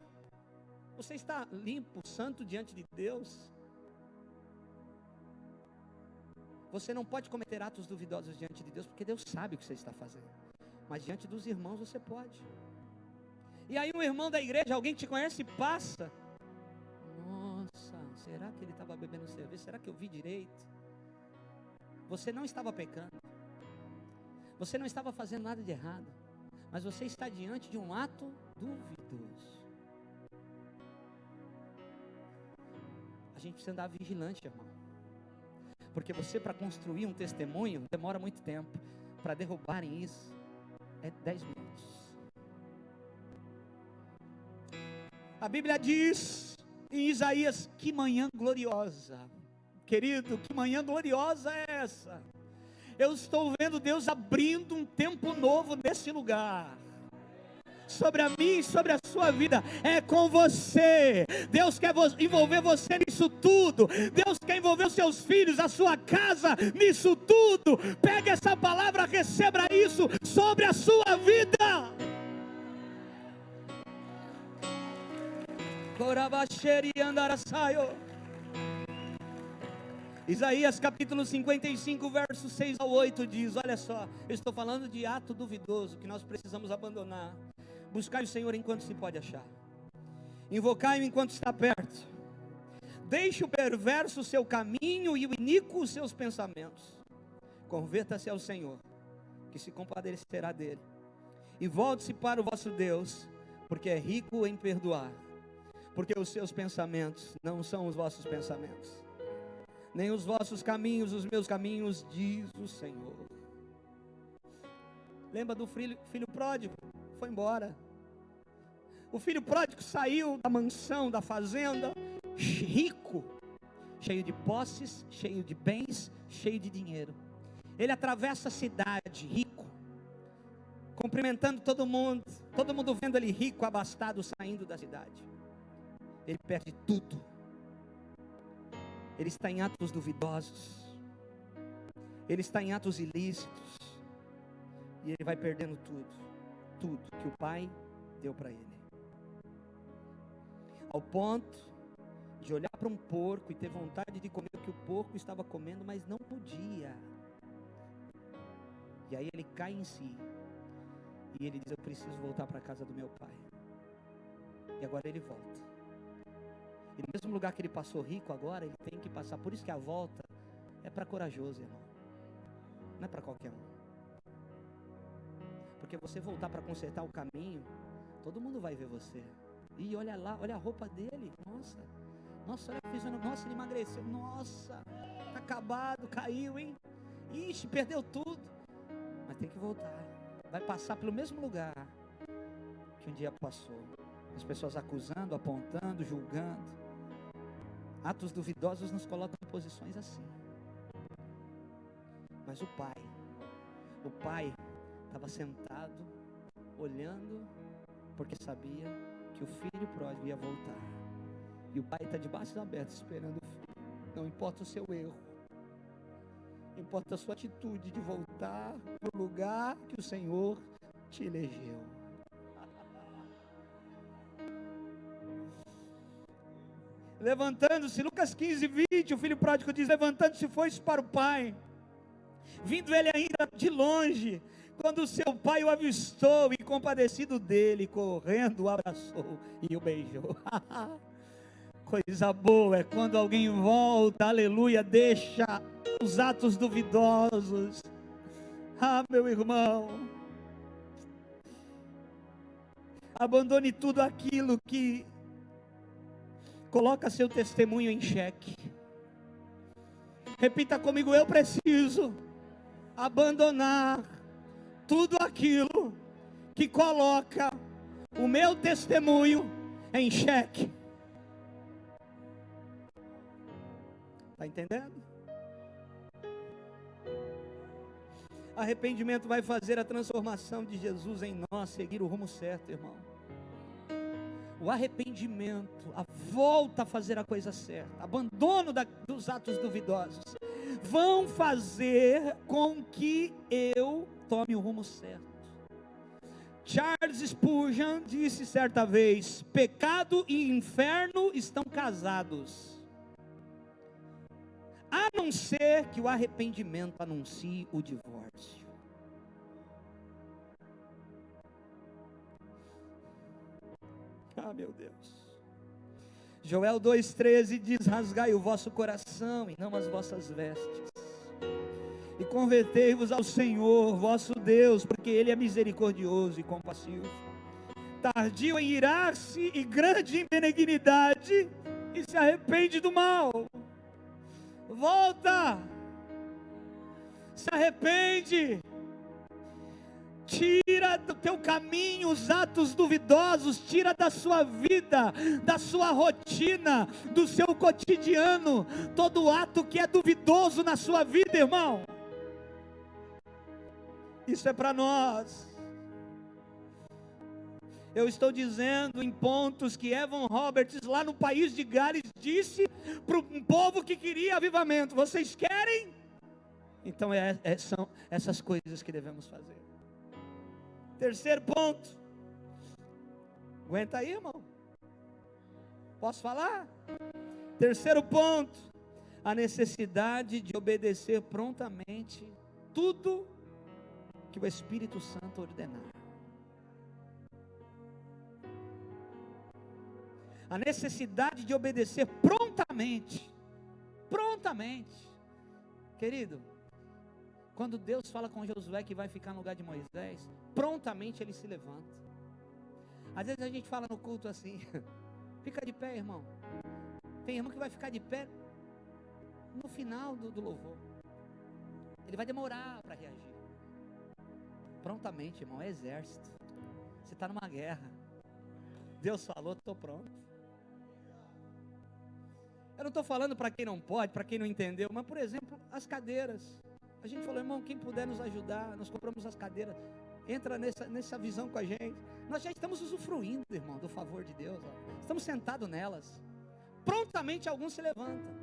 Você está limpo, santo diante de Deus? Você não pode cometer atos duvidosos diante de Deus, porque Deus sabe o que você está fazendo. Mas diante dos irmãos você pode. E aí um irmão da igreja, alguém que te conhece, passa. Nossa, será que ele estava bebendo cerveja? Será que eu vi direito? Você não estava pecando. Você não estava fazendo nada de errado. Mas você está diante de um ato duvidoso. A gente precisa andar vigilante, irmão. Porque você, para construir um testemunho, demora muito tempo. Para derrubarem isso, é 10 minutos. A Bíblia diz em Isaías, que manhã gloriosa. Querido, que manhã gloriosa é essa? Eu estou vendo Deus abrindo um tempo novo nesse lugar. Sobre a mim e sobre a sua vida, é com você. Deus quer envolver você nisso tudo. Deus quer envolver os seus filhos, a sua casa, nisso tudo. Pegue essa palavra, receba isso sobre a sua vida. Isaías capítulo 55, verso 6 ao 8 diz, olha só, eu estou falando de ato duvidoso que nós precisamos abandonar. Buscai o Senhor enquanto se pode achar, invocai-o enquanto está perto. Deixe o perverso o seu caminho e o iníquo os seus pensamentos. Converta-se ao Senhor, que se compadecerá dele, e volte-se para o vosso Deus, porque é rico em perdoar, porque os seus pensamentos não são os vossos pensamentos, nem os vossos caminhos os meus caminhos, diz o Senhor. Lembra do filho pródigo? Foi embora. O filho pródigo saiu da mansão, da fazenda, rico, cheio de posses, cheio de bens, cheio de dinheiro. Ele atravessa a cidade, rico, cumprimentando todo mundo vendo ele rico, abastado, saindo da cidade. Ele perde tudo. Ele está em atos duvidosos, ele está em atos ilícitos, e ele vai perdendo tudo que o pai deu para ele, ao ponto de olhar para um porco e ter vontade de comer o que o porco estava comendo, mas não podia. E aí ele cai em si, e ele diz: eu preciso voltar para a casa do meu pai. E agora ele volta. E no mesmo lugar que ele passou rico, agora ele tem que passar. Por isso que a volta é para corajoso, irmão. Não é para qualquer um. Porque você voltar para consertar o caminho, todo mundo vai ver você. E olha lá, olha a roupa dele. Nossa, olha a fisionomia. Nossa, ele emagreceu. Nossa, tá acabado, caiu, hein? Ixi, perdeu tudo. Mas tem que voltar. Vai passar pelo mesmo lugar que um dia passou. As pessoas acusando, apontando, julgando. Atos duvidosos nos colocam em posições assim. Mas o pai estava sentado, olhando, porque sabia que o filho pródigo ia voltar. E o pai está de braços abertos esperando o filho. Não importa o seu erro, importa a sua atitude de voltar para o lugar que o Senhor te elegeu. Levantando-se, Lucas 15, 20, o filho pródigo diz: levantando-se foi-se para o pai, vindo ele ainda de longe, quando o seu pai o avistou, e compadecido dele, correndo, o abraçou e o beijou. Coisa boa é quando alguém volta, aleluia, deixa os atos duvidosos. Ah, meu irmão, abandone tudo aquilo que coloca seu testemunho em xeque. Repita comigo: eu preciso abandonar tudo aquilo que coloca o meu testemunho em xeque. Está entendendo? Arrependimento vai fazer a transformação de Jesus em nós seguir o rumo certo, irmão. O arrependimento, a volta a fazer a coisa certa, abandono dos atos duvidosos, vão fazer com que eu tome o rumo certo. Charles Spurgeon disse certa vez: pecado e inferno estão casados, a não ser que o arrependimento anuncie o divórcio. Ah, meu Deus. Joel 2,13 diz: rasgai o vosso coração e não as vossas vestes, e convertei-vos ao Senhor vosso Deus, porque Ele é misericordioso e compassivo, tardio em irar-se e grande em benignidade, e se arrepende do mal. Volta, se arrepende, tira do teu caminho os atos duvidosos, tira da sua vida, da sua rotina, do seu cotidiano, todo ato que é duvidoso na sua vida, irmão. Isso é para nós. Eu estou dizendo em pontos que Evan Roberts, lá no país de Gales, disse para um povo que queria avivamento: vocês querem? Então são essas coisas que devemos fazer. Terceiro ponto. Aguenta aí, irmão. Posso falar? Terceiro ponto: a necessidade de obedecer prontamente tudo que o Espírito Santo ordenar. A necessidade de obedecer prontamente. Querido, quando Deus fala com Josué que vai ficar no lugar de Moisés, prontamente ele se levanta. Às vezes a gente fala no culto assim: fica de pé, irmão. Tem irmão que vai ficar de pé no final do louvor. Ele vai demorar para reagir. Prontamente, irmão, é exército. Você está numa guerra. Deus falou, estou pronto. Eu não estou falando para quem não pode, para quem não entendeu, mas, por exemplo, as cadeiras. A gente falou, irmão, quem puder nos ajudar, nós compramos as cadeiras, entra nessa visão com a gente. Nós já estamos usufruindo, irmão, do favor de Deus. Ó. Estamos sentados nelas. Prontamente alguns se levantam.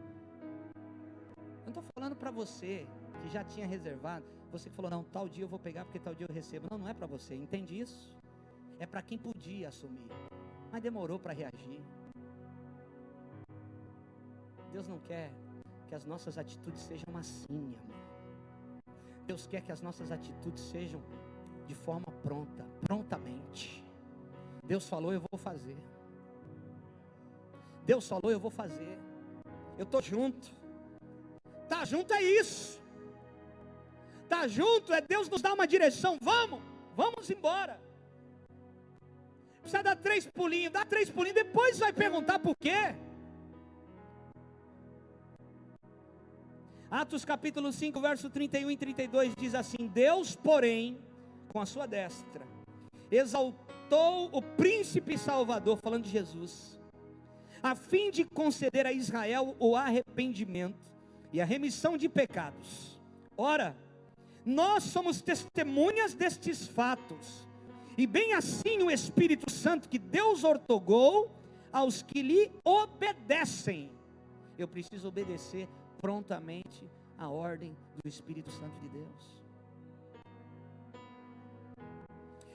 Eu não estou falando para você que já tinha reservado, você que falou, não, tal dia eu vou pegar porque tal dia eu recebo. Não, não é para você, entende isso? É para quem podia assumir, mas demorou para reagir. Deus não quer que as nossas atitudes sejam assim, amor. Deus quer que as nossas atitudes sejam de forma prontamente. Deus falou, eu vou fazer. Deus falou, eu vou fazer. Eu estou junto. Tá junto é isso. Tá junto é Deus nos dar uma direção. Vamos embora. Precisa dar 3 pulinhos, dá 3 pulinhos, depois vai perguntar por quê. Atos capítulo 5, verso 31 e 32 diz assim: Deus, porém, com a sua destra, exaltou o príncipe salvador, falando de Jesus, a fim de conceder a Israel o arrependimento e a remissão de pecados. Ora, nós somos testemunhas destes fatos, e bem assim o Espírito Santo que Deus outorgou aos que lhe obedecem. Eu preciso obedecer prontamente a ordem do Espírito Santo de Deus.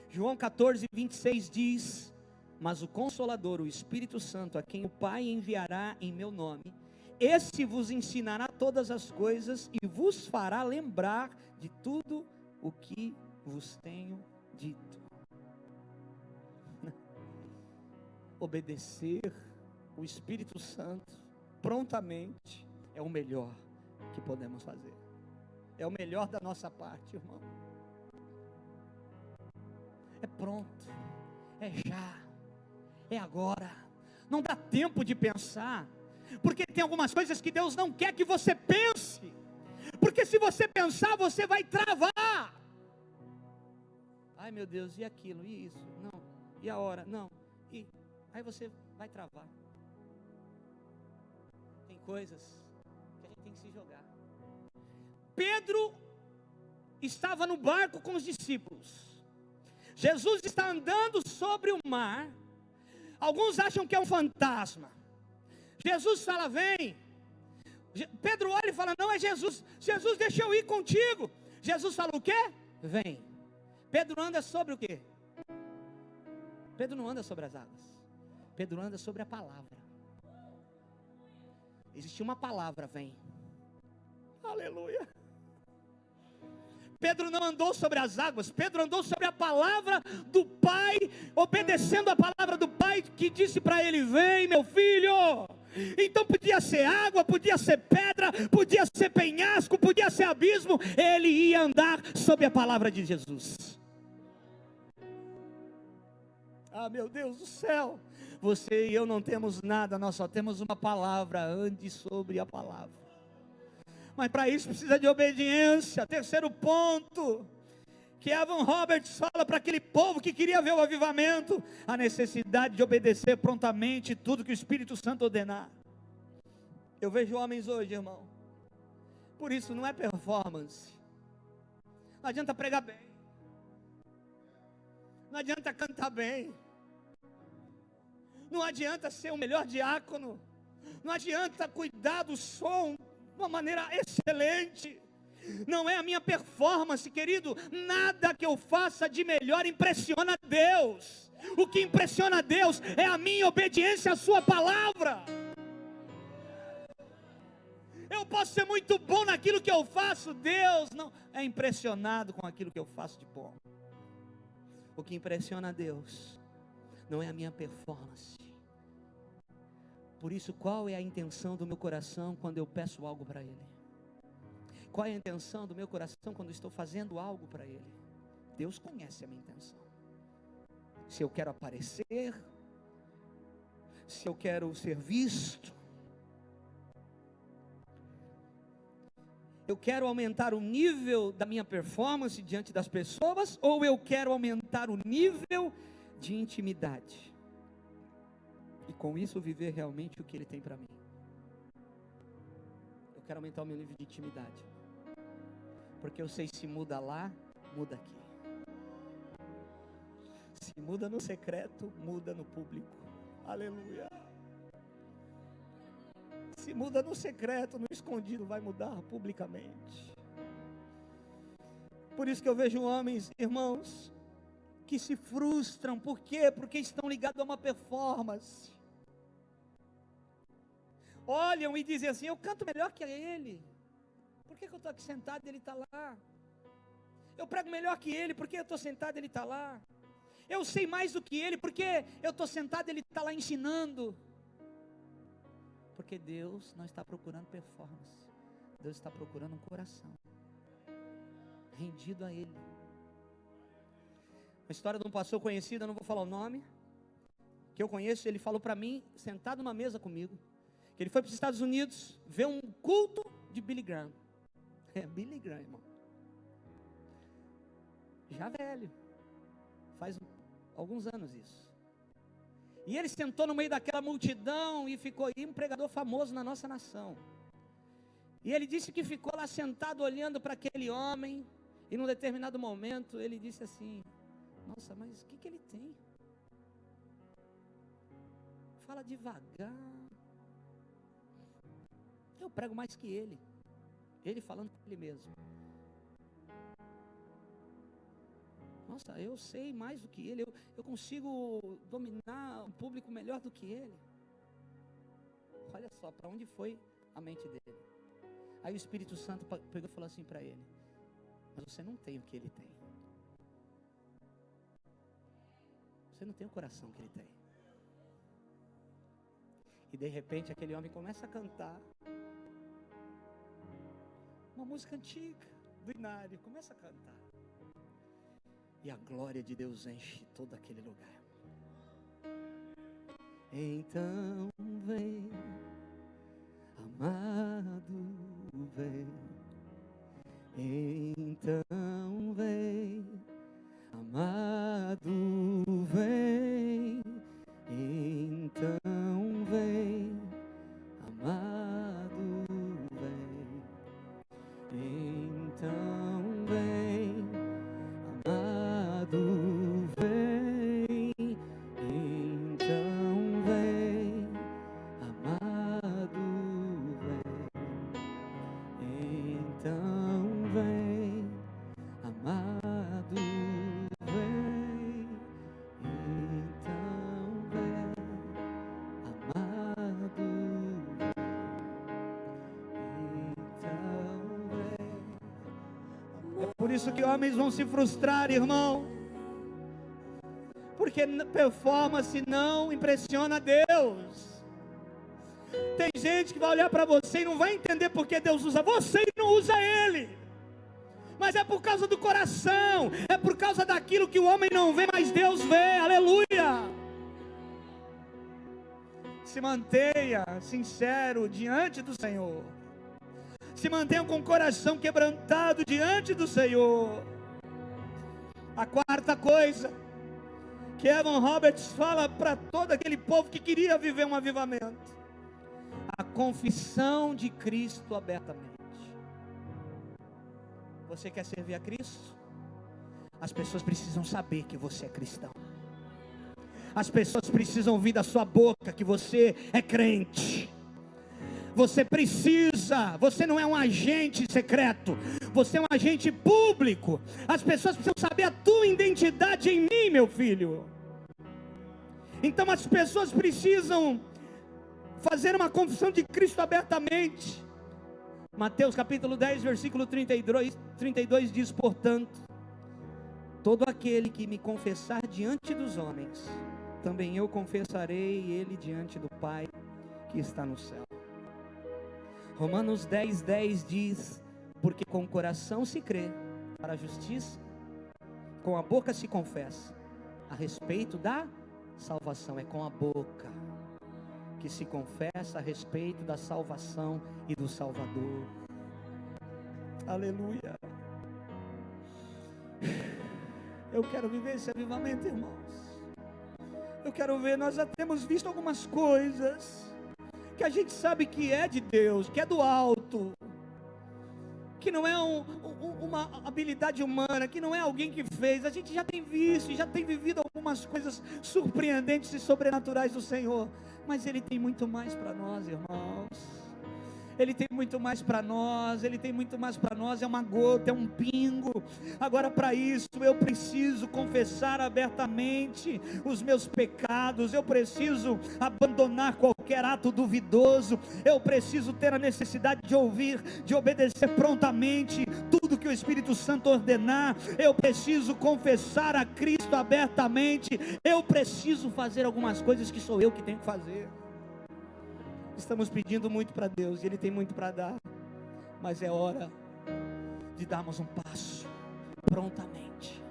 João 14, 26 diz: mas o Consolador, o Espírito Santo, a quem o Pai enviará em meu nome, esse vos ensinará todas as coisas e vos fará lembrar de tudo o que vos tenho dito. Obedecer o Espírito Santo prontamente é o melhor que podemos fazer. É o melhor da nossa parte, irmão. É pronto, é já, é agora. Não dá tempo de pensar, porque tem algumas coisas que Deus não quer que você pense, porque se você pensar, você vai travar. Ai meu Deus, e aquilo, e isso, não, e a hora, não, e aí você vai travar. Tem coisas que a gente tem que se jogar. Pedro estava no barco com os discípulos. Jesus está andando sobre o mar. Alguns acham que é um fantasma. Jesus fala, vem. Pedro olha e fala, não, é Jesus. Jesus, deixa eu ir contigo. Jesus fala o quê? Vem. Pedro anda sobre o quê? Pedro não anda sobre as águas. Pedro anda sobre a palavra. Existe uma palavra, vem. Aleluia. Pedro não andou sobre as águas, Pedro andou sobre a palavra do Pai, obedecendo a palavra do Pai que disse para ele, vem meu filho. Então podia ser água, podia ser pedra, podia ser penhasco, podia ser abismo, ele ia andar sobre a palavra de Jesus. Ah, meu Deus do céu, você e eu não temos nada, nós só temos uma palavra, ande sobre a palavra. Mas para isso precisa de obediência. Terceiro ponto, que Evan Roberts fala para aquele povo que queria ver o avivamento, a necessidade de obedecer prontamente tudo que o Espírito Santo ordenar. Eu vejo homens hoje, irmão, por isso não é performance, não adianta pregar bem, não adianta cantar bem, não adianta ser o melhor diácono, não adianta cuidar do som de uma maneira excelente, não é a minha performance, querido. Nada que eu faça de melhor impressiona Deus. O que impressiona Deus é a minha obediência à sua palavra. Eu posso ser muito bom naquilo que eu faço, Deus não é impressionado com aquilo que eu faço de bom. O que impressiona Deus não é a minha performance. Por isso, qual é a intenção do meu coração quando eu peço algo para Ele? Qual é a intenção do meu coração quando estou fazendo algo para Ele? Deus conhece a minha intenção. Se eu quero aparecer, se eu quero ser visto, eu quero aumentar o nível da minha performance diante das pessoas, ou eu quero aumentar o nível de intimidade? e com isso viver realmente o que Ele tem para mim. Eu quero aumentar o meu nível de intimidade, porque eu sei, se muda lá, muda aqui. Se muda no secreto, muda no público. Aleluia. Se muda no secreto, no escondido, vai mudar publicamente. Por isso que eu vejo homens, irmãos, que se frustram. Por quê? Porque estão ligados a uma performance. Olham e dizem assim: eu canto melhor que ele. Por que eu estou aqui sentado e ele está lá? Eu prego melhor que ele, porque eu estou sentado e ele está lá. Eu sei mais do que ele, porque eu estou sentado e ele está lá ensinando. Porque Deus não está procurando performance. Deus está procurando um coração rendido a Ele. Uma história de um pastor conhecido, eu não vou falar o nome, que eu conheço. Ele falou para mim, sentado numa mesa comigo, que ele foi para os Estados Unidos ver um culto de Billy Graham. Billy Graham, irmão. Já velho. Faz alguns anos isso. E ele sentou no meio daquela multidão e ficou aí, um pregador famoso na nossa nação. E ele disse que ficou lá sentado olhando para aquele homem. E num determinado momento ele disse assim: nossa, mas o que ele tem? Fala devagar. Eu prego mais que ele. Ele falando para ele mesmo. Nossa, eu sei mais do que ele, eu consigo dominar um público melhor do que ele. Olha só para onde foi a mente dele. Aí o Espírito Santo pegou e falou assim para ele: mas você não tem o que ele tem. Você não tem o coração que ele tem. E de repente aquele homem começa a cantar uma música antiga do Inário, começa a cantar. E a glória de Deus enche todo aquele lugar. Então vem, amado, vem. Então vem, amado, vem. Então vem, amado, vem. Então vem, amado, vem. Então vem, amado, vem. Então vem, amado, vem. Então vem, amado, vem. Então vem. É por isso que homens vão se frustrar, irmão, porque performance não impressiona Deus. Tem gente que vai olhar para você e não vai entender porque Deus usa você e não usa ele. Mas é por causa do coração, é por causa daquilo que o homem não vê, mas Deus vê. Aleluia. Se mantenha sincero diante do Senhor. Se mantenha com o coração quebrantado diante do Senhor. A quarta coisa que Evan Roberts fala para todo aquele povo que queria viver um avivamento: a confissão de Cristo abertamente. Você quer servir a Cristo? As pessoas precisam saber que você é cristão. As pessoas precisam ouvir da sua boca que você é crente. Você precisa, você não é um agente secreto, você é um agente público. As pessoas precisam saber a tua identidade em mim, meu filho. Então as pessoas precisam fazer uma confissão de Cristo abertamente. Mateus capítulo 10, versículo 32 diz: portanto, todo aquele que me confessar diante dos homens, também eu confessarei ele diante do Pai que está no céu. Romanos 10 diz: porque com o coração se crê para a justiça, com a boca se confessa a respeito da salvação. É com a boca que se confessa a respeito da salvação e do Salvador. Aleluia. Eu quero viver esse avivamento, irmãos. Eu quero ver, nós já temos visto algumas coisas que a gente sabe que é de Deus, que é do alto, que não é uma habilidade humana, que não é alguém que fez. A gente já tem visto, já tem vivido algumas coisas surpreendentes e sobrenaturais do Senhor, mas Ele tem muito mais para nós, irmãos. Ele tem muito mais para nós, Ele tem muito mais para nós, é uma gota, é um pingo. Agora, para isso, eu preciso confessar abertamente os meus pecados, eu preciso abandonar qualquer ato duvidoso, eu preciso ter a necessidade de ouvir, de obedecer prontamente tudo que o Espírito Santo ordenar, eu preciso confessar a Cristo abertamente, eu preciso fazer algumas coisas que sou eu que tenho que fazer. Estamos pedindo muito para Deus e Ele tem muito para dar, mas é hora de darmos um passo prontamente.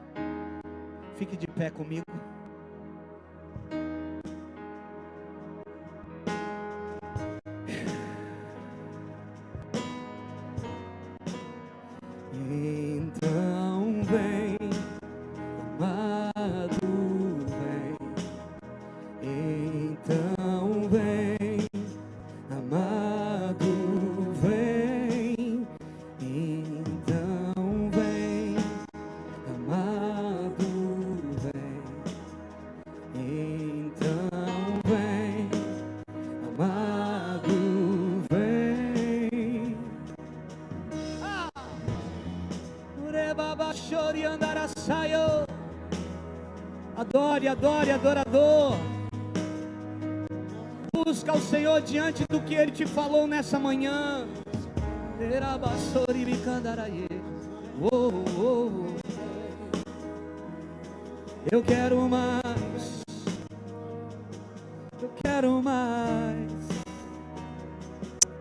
Fique de pé comigo. Então vem, amado, vem. Então vem, amado, vem. Então vem, amado, vem. Então vem, amado, vem. Urebaba chore andaraçaio. Adore, adore, adorador. Busca o Senhor diante do que Ele te falou nessa manhã. Eu quero mais. Eu quero mais.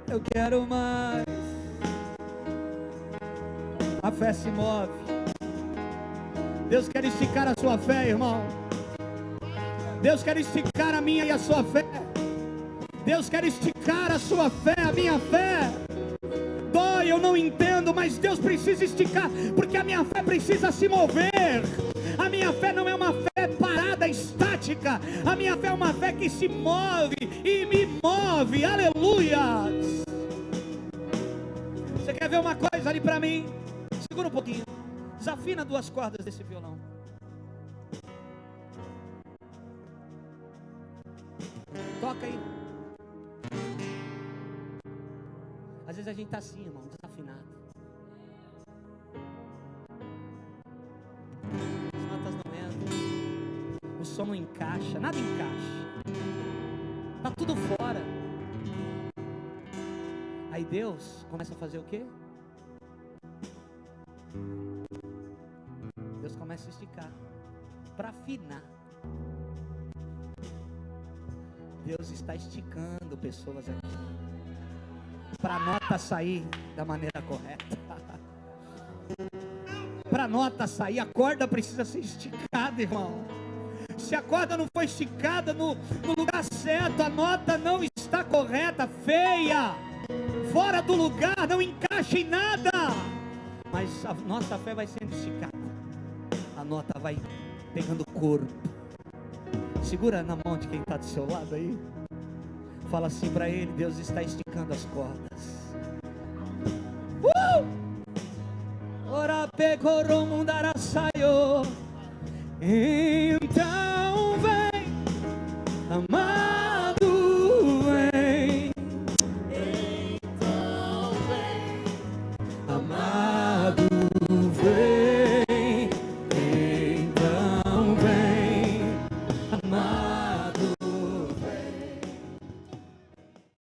Eu quero mais. A fé se move. Deus quer esticar a sua fé, irmão. Deus quer esticar a minha e a sua fé. Deus quer esticar a sua fé, a minha fé. Dói, eu não entendo, mas Deus precisa esticar, porque a minha fé precisa se mover. A minha fé não é uma fé parada, estática. A minha fé é uma fé que se move e me move. Aleluia. Você quer ver uma coisa ali para mim? Segura um pouquinho. Desafina 2 cordas desse violão. Toca aí. Às vezes a gente está assim, irmão, desafinado. As notas não entram. O som não encaixa, nada encaixa. Está tudo fora. Aí Deus começa a fazer o quê? Deus começa a esticar para afinar. Deus está esticando pessoas aqui para a nota sair da maneira correta. Para a nota sair, a corda precisa ser esticada, irmão. Se a corda não foi esticada no lugar certo, a nota não está correta, feia, fora do lugar, não encaixa em nada. Mas a nossa fé vai sendo esticada, a nota vai pegando corpo. Segura na mão de quem está do seu lado aí. Fala assim para ele: Deus está esticando as cordas. Ora pecoro mundaraçaio. Então vem, amado, vem. Então vem, amado, vem. Então vem, amado.